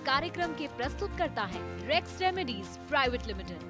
कार्यक्रम के प्रस्तुतकर्ता है रेक्स रेमेडीज प्राइवेट लिमिटेड।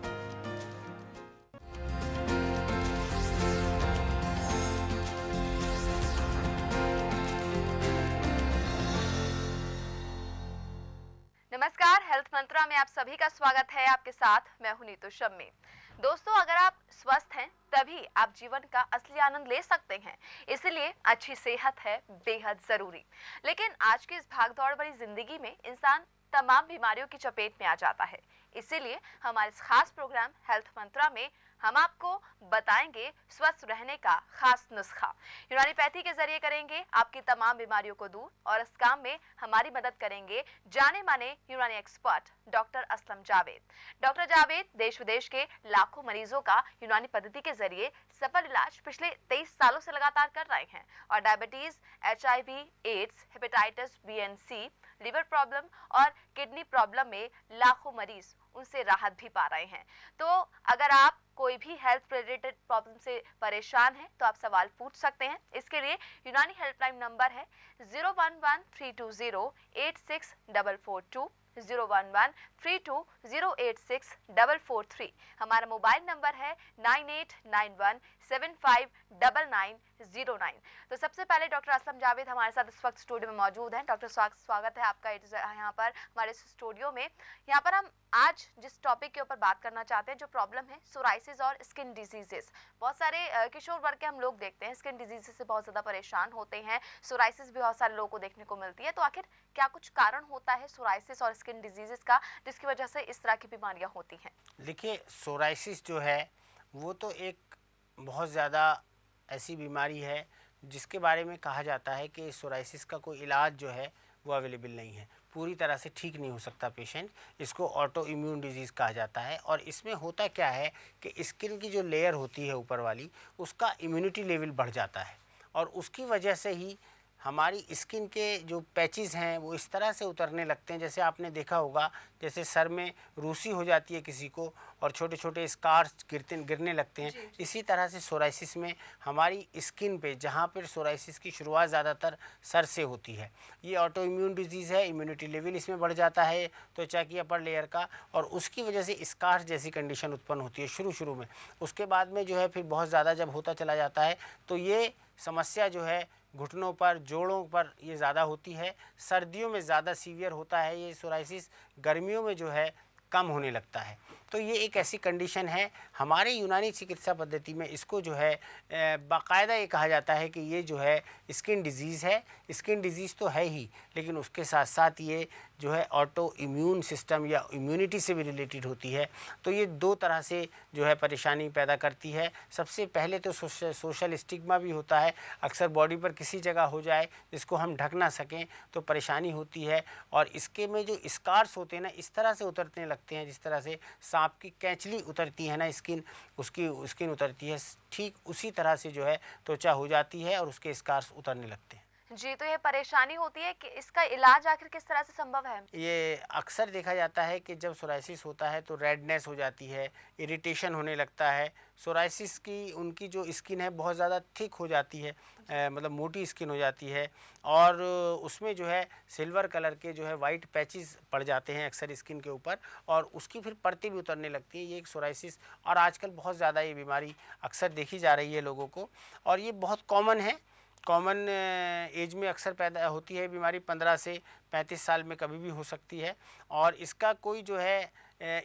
नमस्कार, हेल्थ मंत्रा में आप सभी का स्वागत है। आपके साथ मैं हूं नीतू शम्मी। दोस्तों, अगर आप स्वस्थ हैं तभी आप जीवन का असली आनंद ले सकते हैं। इसलिए अच्छी सेहत है बेहद जरूरी। लेकिन आज की इस भागदौड़ भरी जिंदगी में इंसान तमाम बीमारियों की चपेट में आ जाता है। इसीलिए हमारे इस खास प्रोग्राम हेल्थ मंत्रा में हम आपको बताएंगे स्वस्थ रहने का खास नुस्खा। यूनानीपैथी के जरिए करेंगे आपकी तमाम बीमारियों को दूर, और इस काम में हमारी मदद करेंगे जाने माने यूनानी expert doctor Aslam Javed. Doctor Javed देश विदेश के लाखों मरीजों का यूनानी पद्धति के जरिए सफल इलाज पिछले 23 सालों से लगातार कर रहे हैं, और diabetes, HIV, AIDS, hepatitis B and C, liver problem और किडनी प्रॉब्लम में लाखों मरीज उनसे राहत भी पा रहे हैं। तो अगर आप कोई भी हेल्थ रिलेटेड प्रॉब्लम से परेशान हैं तो आप सवाल पूछ सकते हैं। इसके लिए यूनानी हेल्पलाइन नंबर है 011-320-86442, 011-320-86443। हमारा मोबाइल नंबर है 9891759909। तो सबसे पहले डॉक्टर असलम जावेद हमारे साथ इस वक्त स्टूडियो में मौजूद हैं। डॉक्टर स्वागत है आपका यहाँ पर हमारे स्टूडियो में। यहाँ पर हम आज जिस टॉपिक के ऊपर बात करना चाहते हैं, जो प्रॉब्लम है सोराइसिस और स्किन डिजीजेस। बहुत सारे किशोर वर्ग के हम लोग देखते हैं स्किन डिजीजेस से बहुत ज्यादा परेशान होते हैं। सोराइसिस भी बहुत सारे लोगों को देखने को मिलती है। तो आखिर क्या कुछ कारण होता है सोराइसिस और स्किन डिजीजेस का, जिसकी वजह से इस तरह की बीमारियां होती हैं? देखिए, सोराइसिस जो है वो तो एक बहुत ज़्यादा ऐसी बीमारी है जिसके बारे में कहा जाता है कि सोराइसिस का कोई इलाज जो है वो अवेलेबल नहीं है, पूरी तरह से ठीक नहीं हो सकता पेशेंट। इसको ऑटो इम्यून डिजीज़ कहा जाता है। और इसमें होता क्या है कि स्किन की जो लेयर होती है ऊपर वाली, उसका इम्यूनिटी लेवल बढ़ जाता है, और उसकी वजह से ही हमारी स्किन के जो पैचेस हैं वो इस तरह से उतरने लगते हैं। जैसे आपने देखा होगा, जैसे सर में रूसी हो जाती है किसी को और छोटे छोटे स्कार्स गिरने लगते हैं। इसी तरह से सोराइसिस में हमारी स्किन पे, जहाँ पर सोराइसिस की शुरुआत ज़्यादातर सर से होती है, ये ऑटो इम्यून डिजीज़ है। इम्यूनिटी लेवल इसमें बढ़ जाता है त्वचा की अपर लेयर का, और उसकी वजह से स्कार्स जैसी कंडीशन उत्पन्न होती है शुरू में। उसके बाद में जो है फिर बहुत ज़्यादा जब होता चला जाता है तो ये समस्या जो है घुटनों पर, जोड़ों पर ये ज़्यादा होती है। सर्दियों में ज़्यादा सीवियर होता है ये सोराइसिस, गर्मियों में जो है कम होने लगता है। तो ये एक ऐसी कंडीशन है। हमारे यूनानी चिकित्सा पद्धति में इसको जो है बाकायदा ये कहा जाता है कि ये जो है स्किन डिजीज़ है। स्किन डिजीज़ तो है ही, लेकिन उसके साथ साथ ये जो है ऑटो इम्यून सिस्टम या इम्यूनिटी से भी रिलेटेड होती है। तो ये दो तरह से जो है परेशानी पैदा करती है। सबसे पहले तो सोशल स्टिग्मा भी होता है। अक्सर बॉडी पर किसी जगह हो जाए जिसको हम ढक ना सकें तो परेशानी होती है। और इसके में जो स्कार्स होते हैं ना, इस तरह से उतरने लगते हैं जिस तरह से सांप की कैंचली उतरती है ना, स्किन, उसकी स्किन उतरती है, ठीक उसी तरह से जो है त्वचा हो जाती है और उसके स्कार्स उतरने लगते हैं। जी, तो ये परेशानी होती है कि इसका इलाज आखिर किस तरह से संभव है? ये अक्सर देखा जाता है कि जब सोराइसिस होता है तो रेडनेस हो जाती है, इरिटेशन होने लगता है। सोराइसिस की उनकी जो स्किन है बहुत ज़्यादा थिक हो जाती है, मतलब मोटी स्किन हो जाती है, और उसमें जो है सिल्वर कलर के जो है वाइट पैचेस पड़ जाते हैं अक्सर स्किन के ऊपर, और उसकी फिर परतें भी उतरने लगती है। ये एक सोराइसिस, और आजकल बहुत ज़्यादा ये बीमारी अक्सर देखी जा रही है लोगों को, और ये बहुत कॉमन है। कॉमन एज में अक्सर पैदा होती है बीमारी, 15 से 35 साल में कभी भी हो सकती है। और इसका कोई जो है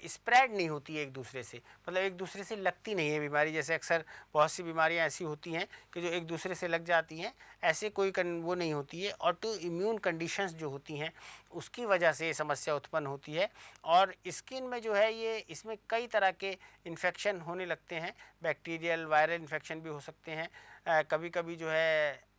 स्प्रेड नहीं होती है एक दूसरे से, मतलब एक दूसरे से लगती नहीं है बीमारी। जैसे अक्सर बहुत सी बीमारियां ऐसी होती हैं कि जो एक दूसरे से लग जाती हैं, ऐसे कोई वो नहीं होती है। ऑटो इम्यून कंडीशंस जो होती हैं उसकी वजह से ये समस्या उत्पन्न होती है। और स्किन में जो है ये, इसमें कई तरह के इन्फेक्शन होने लगते हैं। बैक्टीरियल, वायरल इन्फेक्शन भी हो सकते हैं। कभी कभी जो है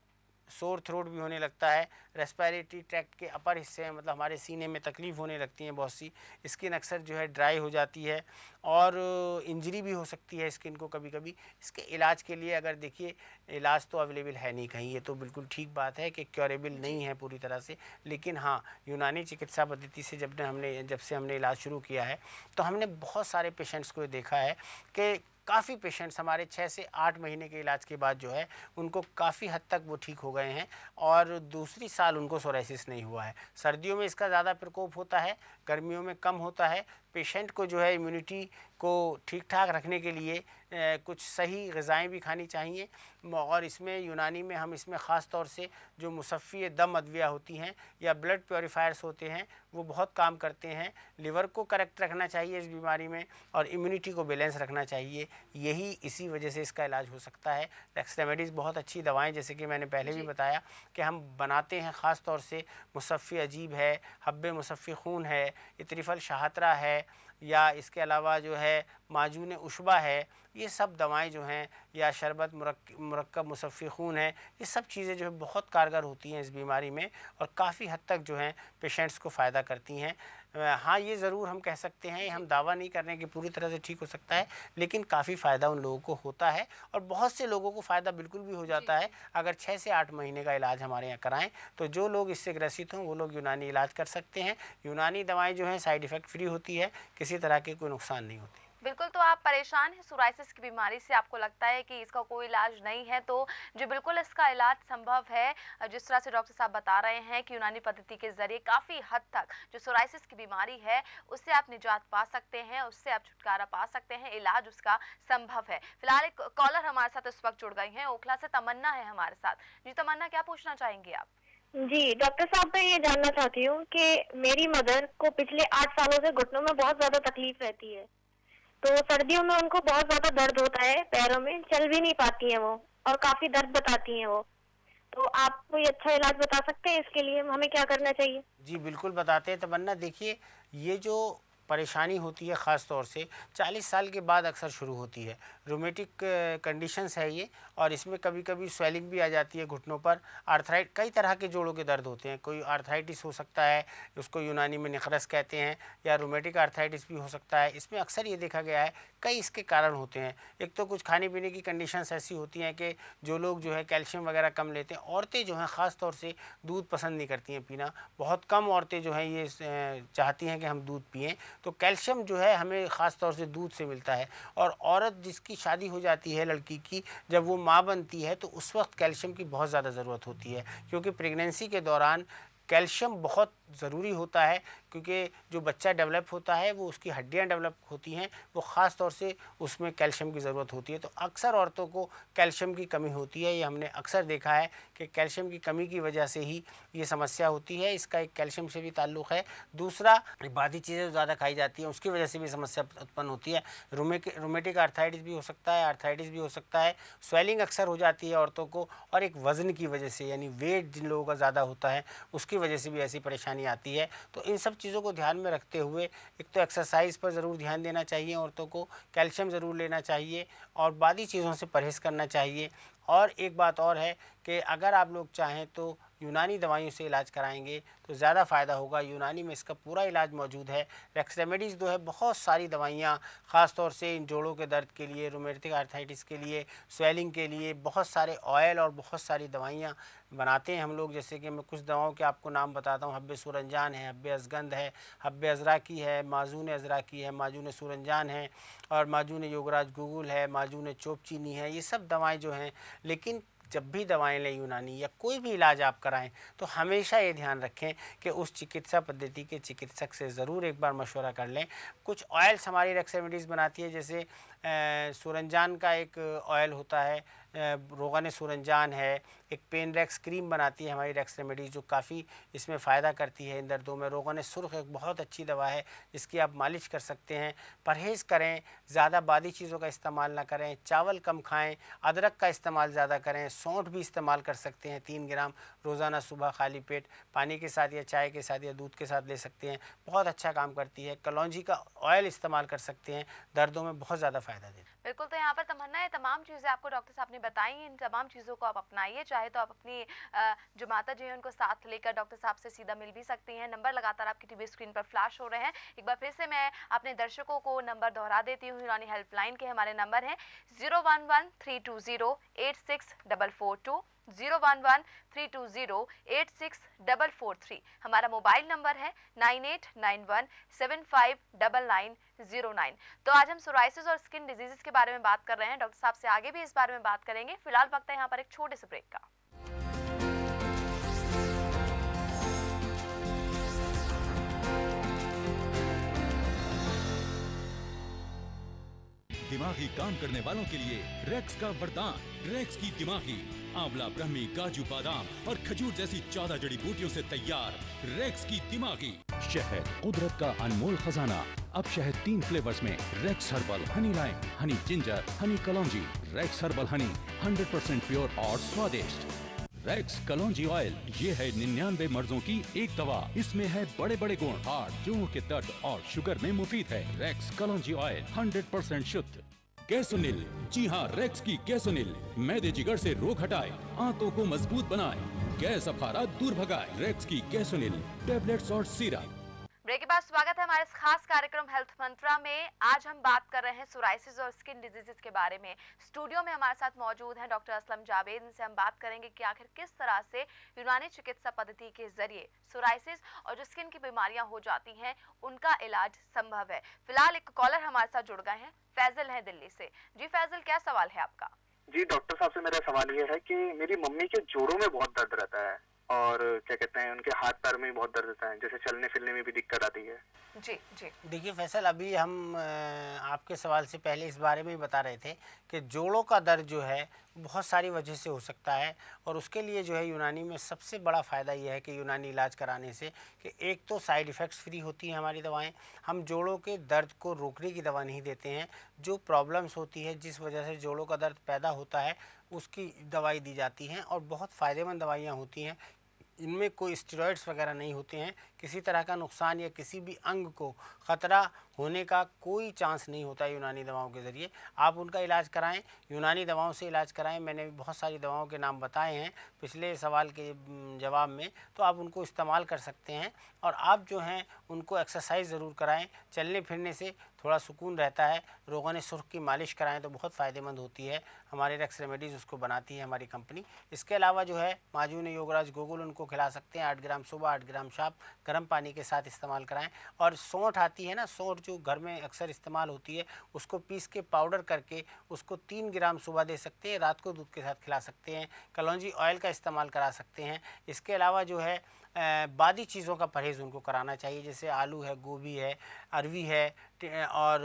सोर थ्रोट भी होने लगता है। रेस्पिरेटरी ट्रैक्ट के अपर हिस्से में, मतलब हमारे सीने में तकलीफ़ होने लगती हैं बहुत सी। स्किन अक्सर जो है ड्राई हो जाती है, और इंजरी भी हो सकती है स्किन को कभी कभी। इसके इलाज के लिए अगर देखिए, इलाज तो अवेलेबल है नहीं कहीं, ये तो बिल्कुल ठीक बात है कि क्योरेबल नहीं है पूरी तरह से। लेकिन हाँ, यूनानी चिकित्सा पद्धति से जब से हमने इलाज शुरू किया है तो हमने बहुत सारे पेशेंट्स को देखा है कि काफ़ी पेशेंट्स हमारे 6 से 8 महीने के इलाज के बाद जो है उनको काफ़ी हद तक वो ठीक हो गए हैं और दूसरी साल उनको सोराइसिस नहीं हुआ है। सर्दियों में इसका ज़्यादा प्रकोप होता है, गर्मियों में कम होता है। पेशेंट को जो है इम्यूनिटी को ठीक ठाक रखने के लिए कुछ सही ग़िज़ाएँ भी खानी चाहिए और इसमें यूनानी में हम इसमें ख़ास तौर से जो मुसफ़्फ़ी दम अद्विया होती हैं या ब्लड प्योरीफायर्स होते हैं वो बहुत काम करते हैं। लिवर को करेक्ट रखना चाहिए इस बीमारी में और इम्यूनिटी को बैलेंस रखना चाहिए। यही इसी वजह से इसका इलाज हो सकता है। रेक्स रेमेडीज़ बहुत अच्छी दवाएँ जैसे कि मैंने पहले भी बताया कि हम बनाते हैं, ख़ास तौर से मुसफ़्फ़ी अजीब है, हब्बे मुसफ़्फ़ी खून है, इत्रिफल शाहतरा है या इसके अलावा जो है माजून उशबा है, ये सब दवाएं जो हैं या शरबत मुरक्कब मुसफ़्फ़ी खून है, ये सब चीज़ें जो है बहुत कारगर होती हैं इस बीमारी में और काफ़ी हद तक जो हैं पेशेंट्स को फ़ायदा करती हैं। हाँ, ये ज़रूर हम कह सकते हैं, हम दावा नहीं कर रहे हैं कि पूरी तरह से ठीक हो सकता है, लेकिन काफ़ी फ़ायदा उन लोगों को होता है और बहुत से लोगों को फ़ायदा बिल्कुल भी हो जाता है अगर 6 से 8 महीने का इलाज हमारे यहाँ कराएं। तो जो लोग इससे ग्रसित हों वो लोग यूनानी इलाज कर सकते हैं। यूनानी दवाएँ जो हैं साइड इफ़ेक्ट फ्री होती है, किसी तरह के कोई नुकसान नहीं होती। बिल्कुल, तो आप परेशान हैं सोराइसिस की बीमारी से, आपको लगता है कि इसका कोई इलाज नहीं है, तो जी बिल्कुल इसका इलाज संभव है। जिस तरह से डॉक्टर साहब बता रहे हैं कि यूनानी पद्धति के ज़रिए काफ़ी हद तक जो सोराइसिस की बीमारी है उससे आप निजात पा सकते हैं, उससे आप छुटकारा पा सकते हैं, इलाज उसका संभव है। फिलहाल एक कॉलर हमारे साथ इस वक्त जुड़ गई हैं, ओखला से तमन्ना है हमारे साथ। जी तमन्ना, क्या पूछना चाहेंगी आप? जी, डॉक्टर साहब, मैं ये जानना चाहती हूँ कि मेरी मदर को पिछले 8 सालों से घुटनों में बहुत ज़्यादा तकलीफ रहती है। तो सर्दियों में उनको बहुत ज़्यादा दर्द होता है, पैरों में चल भी नहीं पाती हैं वो और काफ़ी दर्द बताती हैं वो। तो आप कोई अच्छा इलाज बता सकते हैं इसके लिए, हमें क्या करना चाहिए? जी बिल्कुल बताते हैं तमन्ना। देखिए, ये जो परेशानी होती है ख़ास तौर से 40 साल के बाद अक्सर शुरू होती है। रोमेटिक कंडीशंस है ये और इसमें कभी कभी स्वेलिंग भी आ जाती है घुटनों पर। कई तरह के जोड़ों के दर्द होते हैं। कोई आर्थराइटिस हो सकता है, उसको यूनानी में निखरस कहते हैं, या रोमेटिक आर्थराइटिस भी हो सकता है। इसमें अक्सर ये देखा गया है कई इसके कारण होते हैं। एक तो कुछ खाने पीने की कंडीशंस ऐसी होती हैं कि जो लोग जो है कैल्शियम वगैरह कम लेते हैं, औरतें जो हैं ख़ास तौर से दूध पसंद नहीं करती हैं पीना। बहुत कम औरतें जो हैं ये चाहती हैं कि हम दूध पिएँ। तो कैल्शियम जो है हमें ख़ास तौर से दूध से मिलता है और औरत जिसकी शादी हो जाती है लड़की की, जब वो माँ बनती है तो उस वक्त कैल्शियम की बहुत ज़्यादा ज़रूरत होती है, क्योंकि प्रेगनेंसी के दौरान कैल्शियम बहुत ज़रूरी होता है, क्योंकि जो बच्चा डेवलप होता है वो उसकी हड्डियां डेवलप होती हैं, वो ख़ास तौर से उसमें कैल्शियम की ज़रूरत होती है। तो अक्सर औरतों को कैल्शियम की कमी होती है। ये हमने अक्सर देखा है कि कैल्शियम की कमी की वजह से ही ये समस्या होती है। इसका एक कैल्शियम से भी ताल्लुक़ है। दूसरा, बादी चीज़ें ज़्यादा खाई जाती हैं उसकी वजह से भी समस्या उत्पन्न होती है। रोमेटिक आर्थराइटिस भी हो सकता है, आर्थराइटिस भी हो सकता है। स्वेलिंग अक्सर हो जाती है औरतों को, और एक वज़न की वजह से, यानी वेट जिन लोगों का ज़्यादा होता है उसकी वजह से भी ऐसी परेशानी आती है। तो इन सब चीज़ों को ध्यान में रखते हुए एक तो एक्सरसाइज पर ज़रूर ध्यान देना चाहिए औरतों को, कैल्शियम ज़रूर लेना चाहिए और बादी चीज़ों से परहेज़ करना चाहिए। और एक बात और है कि अगर आप लोग चाहें तो यूनानी दवाइयों से इलाज कराएंगे तो ज़्यादा फ़ायदा होगा। यूनानी में इसका पूरा इलाज मौजूद है। रेक्स रेमेडीज़ जो है बहुत सारी दवाइयाँ, ख़ास तौर से इन जोड़ों के दर्द के लिए, रोमेटिक आर्थराइटिस के लिए, स्वेलिंग के लिए बहुत सारे ऑयल और बहुत सारी दवाइयाँ बनाते हैं हम लोग। जैसे कि मैं कुछ दवाओं के आपको नाम बताता हूँ। हब्बे सूरंजान है, हब्बे असगंध है, हब्बे अज़राकी है, माजून अज़राकी है, माजून सूरंजान है और माजून योगराज गुगुल है, माजून चोपचीनी है। ये सब दवाएँ जो हैं, लेकिन जब भी दवाएं लें यूनानी या कोई भी इलाज आप कराएं तो हमेशा ये ध्यान रखें कि उस चिकित्सा पद्धति के चिकित्सक से ज़रूर एक बार मशवरा कर लें। कुछ ऑयल्स हमारी रेक्स रेमेडीज़ बनाती है, जैसे सूरंजान का एक ऑयल होता है, रोगन सूरंजान है। एक पेन रेक्स क्रीम बनाती है हमारी रेक्स रेमेडीज़ जो काफ़ी इसमें फ़ायदा करती है इन दर्दों में। रोगन सुर्ख एक बहुत अच्छी दवा है जिसकी आप मालिश कर सकते हैं। परहेज़ करें, ज़्यादा बादी चीज़ों का इस्तेमाल ना करें, चावल कम खाएं, अदरक का इस्तेमाल ज़्यादा करें, सौंठ भी इस्तेमाल कर सकते हैं 3 ग्राम रोज़ाना सुबह खाली पेट पानी के साथ या चाय के साथ या दूध के साथ ले सकते हैं, बहुत अच्छा काम करती है। कलौंजी का ऑयल इस्तेमाल कर सकते हैं, दर्दों में बहुत ज़्यादा फ़ायदा देती है। बिल्कुल, तो यहाँ पर तमन्ना है, तमाम चीज़ें आपको डॉक्टर साहब ने बताई, इन तमाम चीज़ों को आप अपनाइए। चाहे तो आप अपनी जो माता जी हैं उनको साथ लेकर डॉक्टर साहब से सीधा मिल भी सकती हैं। नंबर लगातार आपकी टीवी स्क्रीन पर फ्लैश हो रहे हैं। एक बार फिर से मैं अपने दर्शकों को नंबर दोहरा देती हूँ। यूनानी हेल्पलाइन के हमारे नंबर हैं 011-320-86442, 011-320-86443। हमारा मोबाइल नंबर है 9891759909। 9 तो आज हम सोराइसिस और स्किन डिजीजेस के बारे में बात कर रहे हैं। डॉक्टर साहब से आगे भी इस बारे में बात करेंगे। फिलहाल वक्त है यहाँ पर एक छोटे से ब्रेक का। दिमागी काम करने वालों के लिए रेक्स का वरदान। रेक्स की दिमागी आंवला, ब्रह्मी, काजू, बादाम और खजूर जैसी 14 जड़ी बूटियों से तैयार रेक्स की दिमागी। शहद, कुदरत का अनमोल खजाना। अब शहद 3 फ्लेवर्स में। Rex herbal honey lime, honey ginger, honey kalonji. Rex herbal honey 100% pure और स्वादिष्ट। रेक्स कलौंजी ऑयल, ये है 99 मर्जों की एक दवा। इसमें है बड़े बड़े गुण, हार्ट, जोड़ों के दर्द और शुगर में मुफीद है। रेक्स कलौंजी ऑयल 100% शुद्ध। कैसोनिल, जी हाँ, रेक्स की कैसोनिल मैदे जिगर से रोग हटाए, आंतों को मजबूत बनाए, गैस अफारा दूर भगाए। रेक्स की कैसोनिल टैबलेट्स और सिरप। ब्रेक के बाद स्वागत है हमारे इस खास कार्यक्रम हेल्थ मंत्रा में। आज हम बात कर रहे हैं सोराइसिस और स्किन डिजीजेस के बारे में। स्टूडियो में हमारे साथ मौजूद हैं डॉक्टर असलम जावेद। इनसे हम बात करेंगे कि आखिर किस तरह से यूनानी चिकित्सा पद्धति के जरिए सोराइसिस और जो स्किन की बीमारियां हो जाती हैं उनका इलाज संभव है। फिलहाल एक कॉलर हमारे साथ जुड़ गए हैं, फैजल है दिल्ली से। जी फैजल, क्या सवाल है आपका? जी डॉक्टर साहब से मेरा सवाल ये है कि मेरी मम्मी के जोड़ों में बहुत दर्द रहता है और क्या कहते हैं, उनके हाथ पैर में भी बहुत दर्द रहता है, जैसे चलने फिरने में भी दिक्कत आती है। जी जी देखिए फैसल, अभी हम आपके सवाल से पहले इस बारे में ही बता रहे थे कि जोड़ों का दर्द जो है बहुत सारी वजह से हो सकता है और उसके लिए जो है यूनानी में सबसे बड़ा फ़ायदा यह है कि यूनानी इलाज कराने से कि एक तो साइड इफ़ेक्ट्स फ्री होती हैं हमारी दवाएं। हम जोड़ों के दर्द को रोकने की दवा नहीं देते हैं। जो प्रॉब्लम्स होती है, जिस वजह से जोड़ों का दर्द पैदा होता है, उसकी दवाई दी जाती हैं और बहुत फ़ायदेमंद दवाइयाँ होती हैं। इनमें कोई स्टेरॉइड्स वगैरह नहीं होते हैं। किसी तरह का नुकसान या किसी भी अंग को ख़तरा होने का कोई चांस नहीं होता है यूनानी दवाओं के ज़रिए। आप उनका इलाज कराएं, यूनानी दवाओं से इलाज कराएं। मैंने बहुत सारी दवाओं के नाम बताए हैं पिछले सवाल के जवाब में, तो आप उनको इस्तेमाल कर सकते हैं। और आप जो हैं उनको एक्सरसाइज ज़रूर कराएं। चलने फिरने से थोड़ा सुकून रहता है। रोगन सुर्ख की मालिश कराएं तो बहुत फ़ायदेमंद होती है। हमारे रेक्स रेमेडीज़ उसको बनाती है हमारी कंपनी। इसके अलावा जो है माजून योगराज गोगुल उनको खिला सकते हैं। 8 ग्राम सुबह, 8 ग्राम शाम गर्म पानी के साथ इस्तेमाल कराएं। और सौंठ आती है ना, सौंठ जो घर में अक्सर इस्तेमाल होती है, उसको पीस के पाउडर करके उसको 3 ग्राम सुबह दे सकते हैं, रात को दूध के साथ खिला सकते हैं। कलौंजी ऑयल का इस्तेमाल करा सकते हैं। इसके अलावा जो है बादी चीज़ों का परहेज़ उनको कराना चाहिए, जैसे आलू है, गोभी है, अरवी है और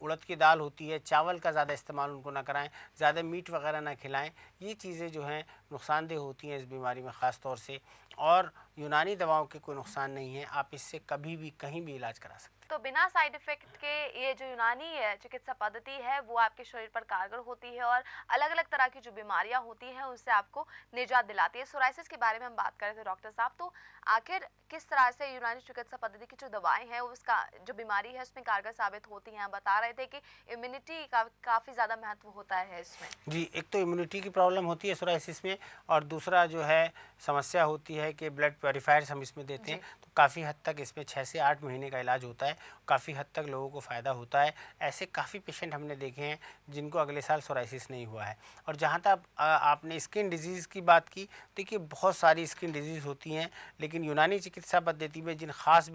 उड़द की दाल होती है। चावल का ज़्यादा इस्तेमाल उनको ना कराएं, ज़्यादा मीट वगैरह ना खिलाएं। ये चीज़ें जो हैं नुकसानदेह होती हैं इस बीमारी में ख़ास तौर से। और यूनानी दवाओं के कोई नुकसान नहीं है, आप इससे कभी भी कहीं भी इलाज करा सकते हैं। तो बिना साइड इफेक्ट के ये जो यूनानी चिकित्सा पद्धति है वो आपके शरीर पर कारगर होती है और अलग अलग तरह की जो बीमारियां होती हैं उससे आपको निजात दिलाती है। सोराइसिस के बारे में हम बात कर रहे थे डॉक्टर साहब, तो आखिर किस तरह से यूनानी चिकित्सा पद्धति की जो दवाएं हैं उसका जो बीमारी है उसमें कारगर साबित होती हैं? आप बता रहे थे कि इम्यूनिटी का काफ़ी ज़्यादा महत्व होता है इसमें। जी, एक तो इम्यूनिटी की प्रॉब्लम होती है सोराइसिस में और दूसरा जो है समस्या होती है कि ब्लड प्योरीफायर्स हम इसमें देते हैं, तो काफ़ी हद तक इसमें 6 से 8 महीने का इलाज होता है। काफ़ी हद तक लोगों को फ़ायदा होता है। ऐसे काफ़ी पेशेंट हमने देखे हैं जिनको अगले साल सोराइसिस नहीं हुआ है। और जहाँ तक आपने स्किन डिजीज़ की बात की, देखिए बहुत सारी स्किन डिजीज़ होती हैं, लेकिन यूनानी चिकित्सा पद्धति में जिन खास